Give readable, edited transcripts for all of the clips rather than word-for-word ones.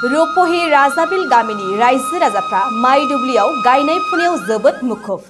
रुपहि राजाबिल गामिनि रायजो राजाफ्रा माइ दुब्लियाव गायनाय फुनायाव जोबोद मुखुब।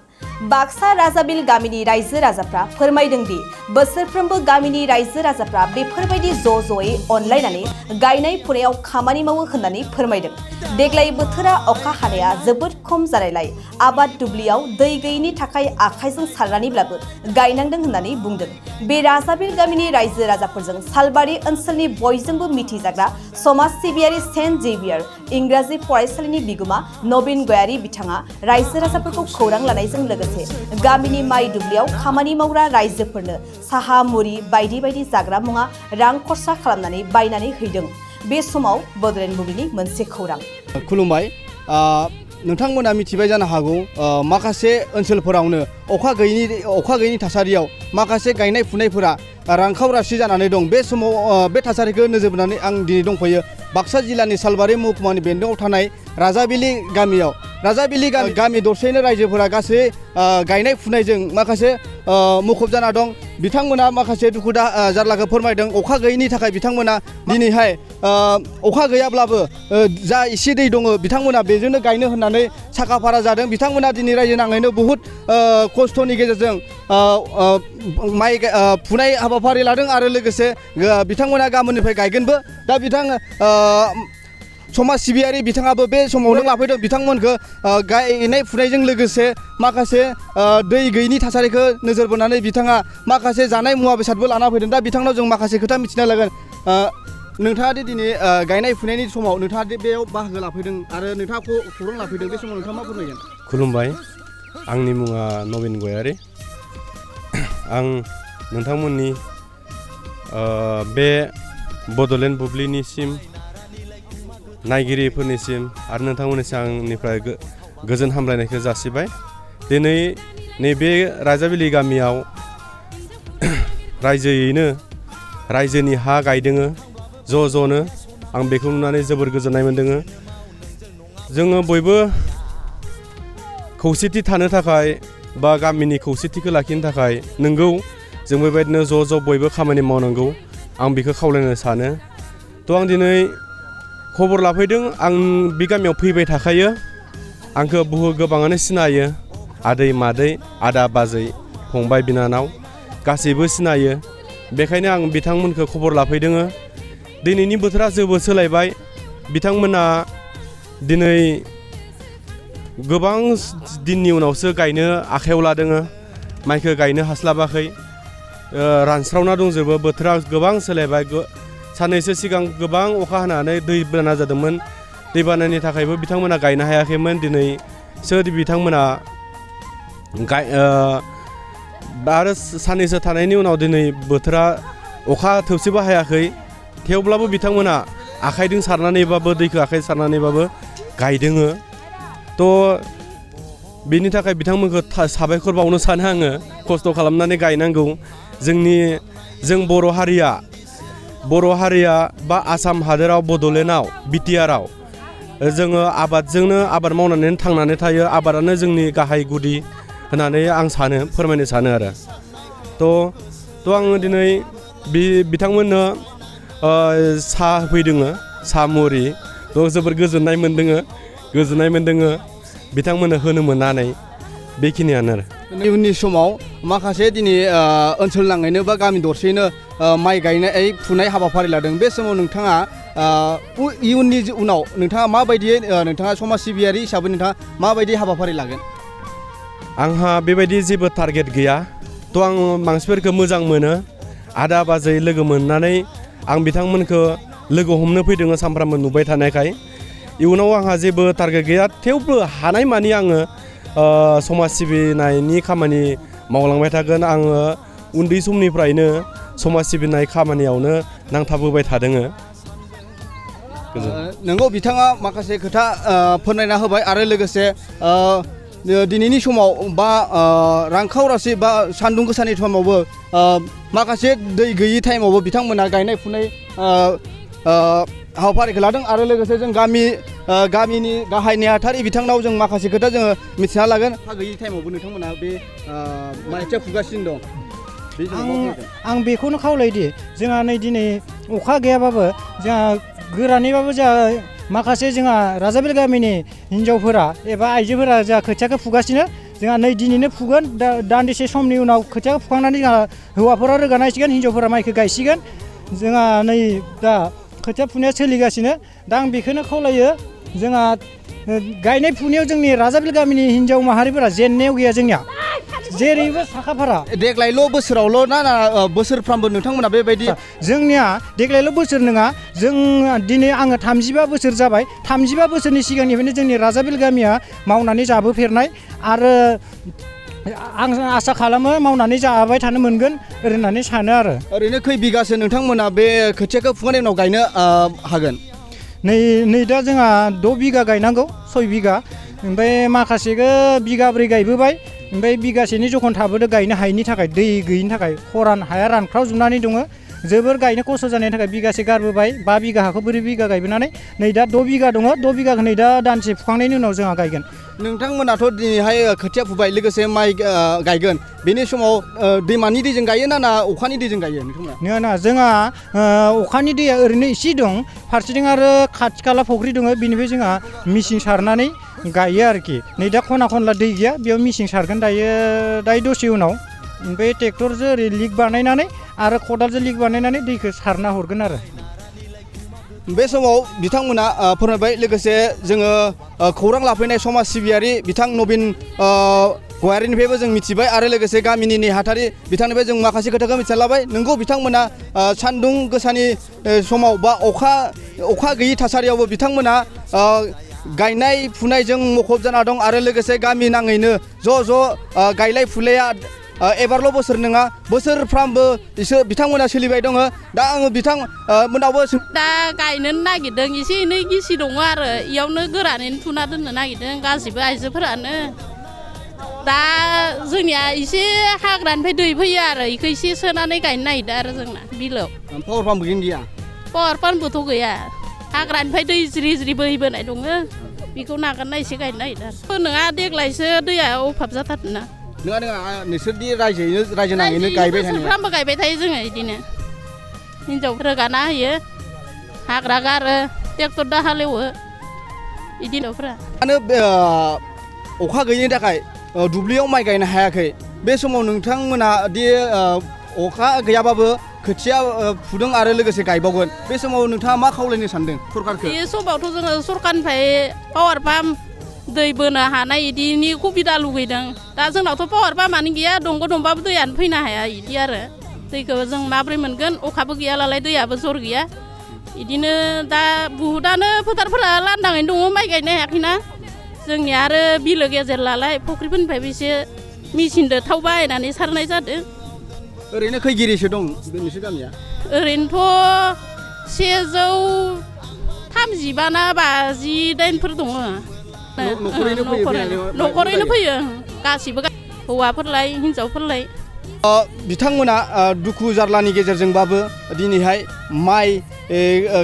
बाक्सा राजाबिल गामिनि रायजो राजाफ्रा फोरमायदों दि बोसोरफ्रोमबो गामिनि रायजो राजाफ्रा बेफोरबायदि ज'ज'यै अनलायनानै गायनाय फुनायाव खामानि मावो होननानै फोरमायदों। देग्लाय बोथोरा अखा हानाया जोबोद खम जानायलाय आबाद दुब्लियाव दै गैयिनि थाखाय आखाइजों सारनानैब्लाबो गायनांदों होननानै बुंदों। बे राजाबिल गामिनि रायजो राजाफोरजों सालबारि ओनसोलनि बयजोंबो मिथिजाग्रा समाज सिबियारि सेन्ट जेभियार इंराजि फरायसालिनि बिगोमा नवीन गयारी बिथाङा रायजो राजाफोरखौ खौरां लानायजों लोगोसे गामिनि माइ दुब्लियाव खामानि मावग्रा रायजोफोरनो साहा मुरि बायदि बायदि जाग्रा मुवा रां खरसा खालामनानै बायनानै हैदों। बे समाव बड'लेण्ड बुब्लिनि मोनसे खौरां। खुलुमबाय। नोंथांमोना मिथिबाय जानो हागौ माखासे ओनसोलफोरावनो अखा गैयिनि थासारियाव माखासे गायनाय फुनायफोरा रांखावरासि जानानै दं। बे समाव बे थासारिखौ नोजोर बोनानै आं दिनै दंफैयो बाक्सा जिल्लानि सालबारि महकुमानि बेन्दोङाव थानाय राजाबिलि गामियाव। राजाबिलि गामि दरसेनो रायजोफोरा गासै गायनाय फुनायजों माखासे मुखुब जाना दं। बिथांमोना माखासे दुखु जारलाखौ फोरमायदों। अखा गैयिनि थाखाय बिथांमोना दिनैहाय अखा गैयाब्लाबो जा एसे दै दङ बिथांमोना बेजोंनो गायनो होननानै साखा फारा जादों। बिथांमोना दिनै रायजो नाङैनो बहुद खस्थ'नि गेजेरजों माइ फुनाय हाबाफारि लादों आरो लोगोसे बिथांमोना गाबोननिफ्राय गायगोनबो। दा बिथां समाज सिबियारि बिथाङाबो बे समावनो लाफैदों बिथांमोनखौ गायनाय फुनायजों लोगोसे माखासे दै गैयिनि थासारिखौ नोजोर बोनानै बिथाङा माखासे जानाय मुवा बेसादबो लाना फैदों। दा बिथांनाव जों माखासे खोथा मिथिना लागोन। नोंथाङा दि दिनै गायनाय फुनायनि समाव नोंथाङा दि बेयाव बाहागो लाफैदों आरो नोंथाङा खौरां लाफैदों, बे समाव नोंथाङा मा फोरमायगोन? खुलुमबाय, आंनि मुङा नवीन गयारी। आं नोंथांमोननि बे बड'लेण्ड बुब्लिनिसिम नायगिरिफोरनिसिम आरो नोंथांमोननिसिम आंनिफ्राय गोजोन हामलायनायखौ जासिबाय। दिनै नैबे राजाबिलि गामियाव रायजोयैनो रायजोनि हा गायदोङो ज'नो। आं बेखौ नुनानै जोबोर गोजोननाय मोन्दोङो। जोङो बयबो खौसेथि थानो थाखाय बा गामिनि खौसेथिखौ लाखिनो थाखाय नोंगौ जों बेबायदिनो ज' बयबो खामानि मावनांगौ, आं बेखौ खावलायनो सानो। थ' आं दिनै खबर लाफैदों। आं बे गामियाव फैबाय थाखायो। आंखौ गोबाङानो सिनायो, आदै मादै आदा बाजै फंबाय बिनानाव गासैबो सिनायो। बेखायनो आं बिथांमोनखौ खबर लाफैदों। दिनैनि बोथोरा जोबोद सोलायबाय। बिथांमोना दिनै गोबां दिननि उनावसो गायनो आखायाव लादों। माइखौ गायनो हास्लाबाखै, रानस्रावना दंजोबो। बोथोरा गोबां सोलायबाय। साननैसो सिगां गोबां अखा हानानै दैबाना जादोंमोन। दैबानानि थाखायबो बिथांमोना गायनो हायाखैमोन। दिनैसो बिथांमोना आरो साननैसो थानायनि उनाव दिनै बोथोरा अखा थोबसेबो हायाखै। थेवब्लाबो बिथांमोना आखाइजों सारनानैबाबो दैखौ आखाइ सारनानैबाबो गायदोङो। थ' बेनि थाखाय बिथांमोनखौ साबायखर बावनो सानो आङो। खस्थ' खालामनानै गायनांगौ। जों बर' हारिया बा आसाम हादोराव बड'लेण्डआव बिटिआरआव जोङो आबाद मावनानै थांनानै थायो। आबादानो जोंनि गाहाय गुदि होननानै आं फोरमायनो सानो आरो। थ' आङो दिनै बिथांमोननो साहा होफैदों, साहा मुरि। थ' जोबोर गोजोननाय मोन्दों बिथांमोननो होनो मोननानै। बेखिनियानो आरो। इयुननि समाव माखासे दिनै ओनसोल नाङैनो बा गामि दरसेयैनो माइ गायनाय फुनाय हाबाफारि लादों। बे समाव नोंथाङा इयुननि उनाव नोंथाङा माबायदियै नोंथाङा समाज सिबियारि हिसाबै नोंथाङा माबायदि हाबाफारि लागोन? आंहा बेबायदि जेबो टारगेट गैया। थ' आं मानसिफोरखौ मोजां मोनो। आदा बाजै लोगो मोननानै आं बिथांमोनखौ लोगो हमनो फैदों सानफ्रामबो नुबाय थानायखाय। इयुनाव आंहा जेबो टारगेट गैया। थेवबो हानायमानि आङो समाज सिबिनायनि खामानि मावलांबाय थागोन। आङो उन्दै समनिफ्रायनो समाज सिबिनाय खामानियावनो नांथाबबोबाय थादों। नोंगौ, बिथाङा माखासे खोथा फोरमायना होबाय आरो लोगोसे दिनैनि समाव बा रांखावरासि बा सान्दुं गोसानि समावबो माखासे दै गैयि टाइमावबो बिथांमोना गायनाय फुनाय हाबाफारिखौ लादों आरो लोगोसे जों गामिनि गाहाय नेहाथारि बिथांनाव जों माखासे खोथा जोङो मिथिना लागोन। अखा गैयि टाइमावबो नोंथांमोना बे माइखौ फुगासिनो दं। बे समाव मा बुंदों? आं बेखौनो खावलायोदि जोंहा नै दिनै अखा गैयाबाबो जोंहा गोरानैबाबो जोंहा माखासे जोंहा राजाबिल गामिनि हिन्जावफोरा एबा आइजोफोरा जोंहा खोथियाखौ फुगासिनो जोंहा नै दिनैनो फुगोन दान्दिसे समनि उनाव खोथियाखौ फुखांनानै जोंहा हौवाफोरा रोगानायसिगोन हिन्जावफोरा माइखौ गायसिगोन जोंहा नै दा खोथिया फुनाया सोलिगासिनो दा आं बेखौनो खावलायो जोंहा गायनाय फुनायाव जोंनि राजाबिल गामिनि हिन्जाव माहारिफोरा जेननायाव गैया जोंनिया जेरैबो साखाफारा देग्लायल' बोसोरावल' ना बोसोरफ्रामबो नोंथांमोना बेबायदि जोंनिया देग्लायल' बोसोर नङा जों दिनै आङो 35 बोसोर जाबाय 35 बोसोरनि सिगांनिफ्रायनो जोंनि राजाबिल गामिया मावनानै जाबोफेरनाय आरो आं आसा खालामो मावनानै जाबाय थानो मोनगोन होननानै सानो आरो ओरैनो खै बिगासो नोंथांमोना बे खोथियाखौ फुखांनायनि उनाव गायनो हागोन नै दा जोंहा 6 बिगा गायनांगौ 6 बिगा ओमफ्राय माखासेखौ बिगाब्रै गायबोबाय ओमफ्राय बिगासेनि जखन थाबोदो गायनो हायैनि थाखाय दै गैयिनि थाखाय खरान हाया रानख्रावजोबनानै दङ जोबोर गायनो खस्थ' जानायनि थाखाय बिगासे गारबोबाय 5 बिगा हाखौ 4 बिगा गायबोनानै नै दा 6 बिगा दङ 6 बिगाखौ नै दा दानसे फुखांनायनि उनाव जोंहा गायगोन नोंथांमोनाथ' दिनैहाय खोथिया फुबाय लोगोसे माइ गायगोन बेनि समाव दैमानि दैजों गायो ना अखानि दैजों गायो नोंथांमोना नङा जोंहा अखानि दैया ओरैनो इसे दं फारसेथिं आरो खाथि खाला फुख्रि दङ बेनिफ्राय जोंहा मिसिं सारनानै गायो आरोखि नै दा खना खनला दै गैया बेयाव मिसिं सारगोन दायो दसे उनाव ओमफ्राय ट्रेक्टरजों ओरै लिक बानायनानै आरो खदालजों लिक बानायनानै दैखौ सारना हरगोन आरो बे समाव बिथांमोना फोरमायबाय लोगोसे जोङो खौरां लाफैनाय समाज सिबियारि बिथां नबिन गयारिनिफ्रायबो जों मिथिबाय आरो लोगोसे गामिनि नेहाथारि बिथांनिफ्राय जों माखासे खोथाखौ मिथिना लाबाय नंगौ बिथांमोना सान्दुं गोसानि समाव बा अखा गैयि थासारियावबो बिथांमोना गायनाय फुनायजों मुखुब जाना दं आरो लोगोसे गामि नाङैनो ज' गायलाय फुलाया एबारल' बोसोर नङा बोसोरफ्रामबो बिथांमोना सोलिबाय दङ दा आङो बिथांमोनावबो दा गायनो नागिरदों एसे एनै गिसि दङ आरो इयावनो गोरानैनो फुना दोननो नागिरदों गासिबो आइजोफोरानो दा जोंनिया एसे हाग्रानिफ्राय दै फैयो आरो इखौ एसे सोनानै गायनो नागिरदों आरो जोंना बिलोआव पावार पाम्प गैया पावार पाम्पबोथ' गैया हाग्रानिफ्राय दै ज्रि ज्रि बोहैबोनाय दङ बेखौ नागारना एसे गायनो नागिरदों आरो नङा देग्लायसो दैया अभाब जाथारदोंना नङा नोंसोरदि रायजो नाङैनो गायबाय थायो बोसोरफ्रामबो गायबाय थायो जोङो बिदिनो हिन्जाव रोगाना होयो हाग्रा गारो ट्रेक्टरजों हालेवो बिदिनोफ्रा मानो अखा गैयिनि थाखाय दुब्लियाव माइ गायनो हायाखै बे समाव नोंथांमोना दि अखा गैयाबाबो खोथिया फुदों आरो लोगोसे गायबावगोन बे समाव नोंथाङा मा खावलायनो सानदों सरकारखौ बे समावथ' जोङो सरकारनिफ्राय पावार पाम्प दै बोनो हानाय बिदिनि सुबिदा लुगैदों दा जोंनावथ' पावार पाम्पआनो गैया दंग' दंबाबो दैयानो फैनो हाया बिदि आरो दैखौ जों माब्रै मोनगोन अखाबो गैयालाय दैयाबो जर गैया बिदिनो दा बुहुदानो फोथारफोरा लांदाङैनो दङ माइ गायनो हायाखैना जोंनिया आरो बिलो गेजेर नालाय फुख्रिफोरनिफ्रायबो एसे मेचिनजों थाव बाहायनानै सारनाय जादों ओरैनो खै गिरिसो दं नोंसोर गामिया ओरैनोथ' 135 ना 58फोर दङ न'खरैनो फैयो गासिबो हौवाफोरलाय हिन्जावफोरलाय बिथांमोना दुखु जारलानि गेजेरजोंबाबो दिनैहाय माइ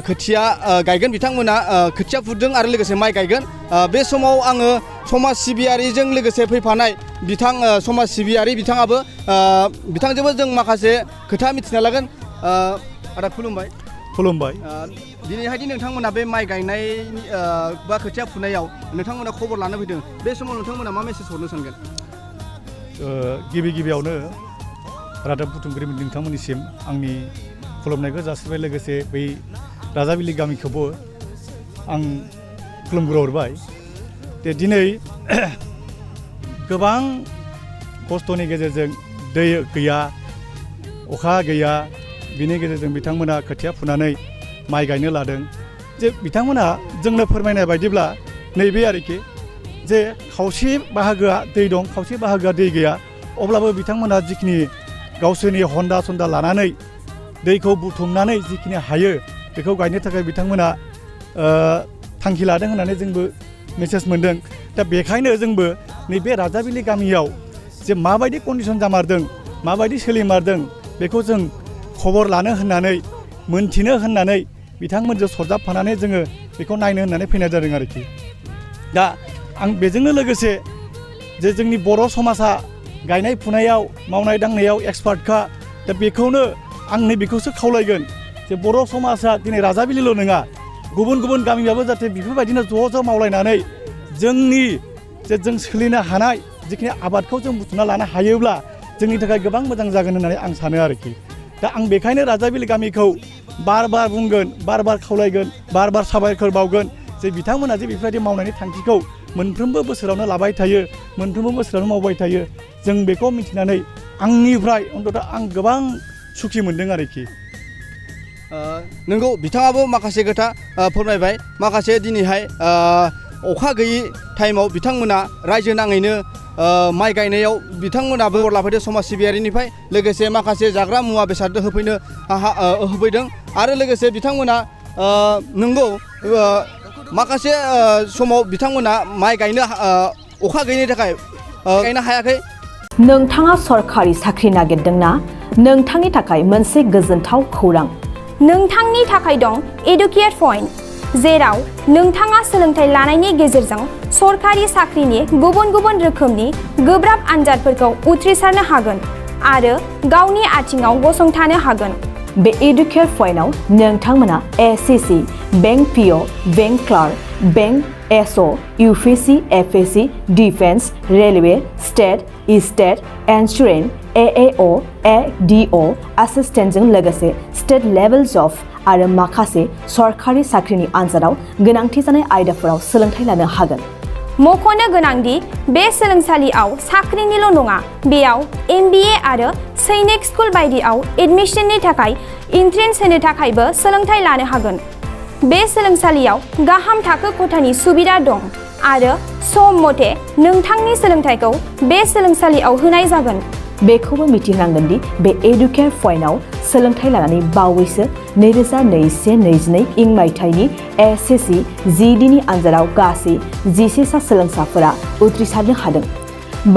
खोथिया गायगोन बिथांमोना खोथिया फुदों आरो लोगोसे माइ गायगोन बे समाव आङो समाज सिबियारिजों लोगोसे फैफानाय समाज सिबियारि बिथांजोंबो जों माखासे खोथा मिथिना लागोन आदा खुलुमबाय दिनैहायदि नोंथांमोना बे माइ गायनाय बा खोथिया फुनायाव नोंथांमोना खबर लानो फैदों बे समाव नोंथांमोना मा मेसेज हरनो सानगोन गिबियावनो रादाब बुथुमगिरि नोंथांमोननिसिम आंनि खुलुमनायखौ जासिबाय लोगोसे बै राजाबिलि गामिखौबो आं खुलुमग्रोहरबाय दिनै गोबां खस्थ'नि गेजेरजों दै गैया अखा गैया बिनि गेजेरजों बिथांमोना खोथिया फुनानै माइ गायनो लादों जे बिथांमोना जोंनो फोरमायनाय बायदिब्ला नैबे आरोखि जे खावसे बाहागोआ दै दं खावसे बाहागोआ दै गैया अब्लाबो बिथांमोना जिखिनि गावसोरनि हन्दा सन्दा लानानै दैखौ बुथुमनानै जिखिनि हायो बेखौ गायनो थाखाय बिथांमोना थांखि लादों होननानै जोंबो मेसेज मोन्दों दा बेखायनो जोंबो नैबे राजाबिलि गामियाव जे माबायदि कन्डिसन जामारदों माबायदि सोलिमारदों बेखौ जों खबर लानो होननानै मोनथिनो होननानै बिथांमोनजों सरजाबफानानै जोङो बेखौ नायनो होननानै फैनाय जादों आरोखि दा आं बेजोंनो लोगोसे जे जोंनि बर' समाजा गायनाय फुनायाव मावनाय दांनायाव एक्सपार्टखा दा बेखौनो आं नैबेखौसो खावलायगोन जे बर' समाजा दिनै राजाबिलिल' नङा गुबुन गुबुन गामियाबो जाहाथे बेफोरबायदिनो ज' मावलायनानै जोंनि जे जों सोलिनो हानाय जिखिनि आबादखौ जों बुथुमना लानो हायोब्ला जोंनि थाखाय गोबां मोजां जागोन होननानै आं सानो आरोखि दा आं बेखायनो राजाबिल गामिखौ बार बुंगोन बार खावलायगोन बार साबायखर बावगोन जे बिथांमोना जे बेफोरबायदि मावनायनि थांखिखौ मोनफ्रोमबो बोसोरावनो लाबाय थायो मोनफ्रोमबो बोसोरावनो मावबाय थायो जों बेखौ मिथिनानै आंनिफ्राय अन्तत आं गोबां सुखि मोनदों आरोखि नोंगौ बिथाङाबो माखासे खोथा फोरमायबाय माखासे दिनैहाय अखा गैयि टाइमाव बिथांमोना रायजो नाङैनो माइ गायनायाव बिथांमोनाबो खबर लाफैदों समाज सिबियारिनिफ्राय लोगोसे माखासे जाग्रा मुवा बेसाद होफैदों आरो लोगोसे बिथांमोना नंगौ माखासे समाव बिथांमोना माइ गायनो अखा गैयिनि थाखाय गायनो हायाखै नोंथाङा सरखारि साख्रि नागिरदोंना नोंथांनि थाखाय मोनसे गोजोनथाव खौरां नोंथांनि थाखाय दं एडुकेट पइन्ट जेराव नोंथाङा सोलोंथाइ लानायनि गेजेरजों सरखारि साख्रिनि गुबुन गुबुन रोखोमनि गोब्राब आनजादफोरखौ उथ्रिसारनो हागोन आरो गावनि आथिङाव गसंथानो हागोन बे एडुकेट पइन्टआव नोंथांमोना SSC bank PO bank clerk bank SO UPSC FSC defence railway state insurance एएअ एडिअ एसिस्टेन्टजों लोगोसे स्टेट लेभेल जब आरो माखासे सरखारि साख्रिनि आनजादाव गोनांथि जानाय आयदाफोराव सोलोंथाइ लानो हागोन मख'नो गोनांदि बे सोलोंसालियाव साख्रिनिल' नङा बेयाव MBA आरो सैनिक स्कुल बायदियाव एडमिशननि थाखाय एन्ट्रेन्स होनो थाखायबो सोलोंथाइ लानो हागोन बे सोलोंसालियाव गाहाम थाखो खथानि सुबिदा दं आरो सम मथे नोंथांनि सोलोंथाइखौ बे सोलोंसालियाव होनाय जागोन बेखौबो मिथिनांगोन दि बे एडुकेट पइन्टआव सोलोंथाइ लानानै बावैसो 2021-22 इं मायथाइनि एसएससि जिडिनि आनजादाव गासै 11 सा सोलोंसाफोरा उथ्रिसारनो हादों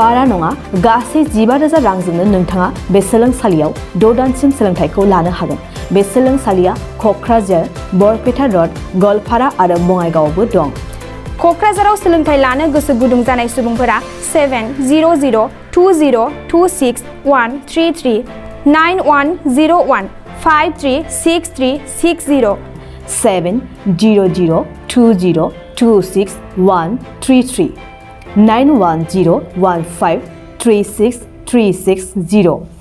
बारा नङा गासै 15,000 रांजोंनो नोंथाङा बे सोलोंसालियाव 6 दानसिम सोलोंथाइखौ लानो हागोन बे सोलोंसालिया क'क्राझार बरपेटा रड गवालपारा आरो बङाइगावआवबो दं क'क्राझाराव सोलोंथाइ लानो गोसो गुदुं जानाय सुबुंफोरा 70020261333 9101 536360 70020261333 9101536360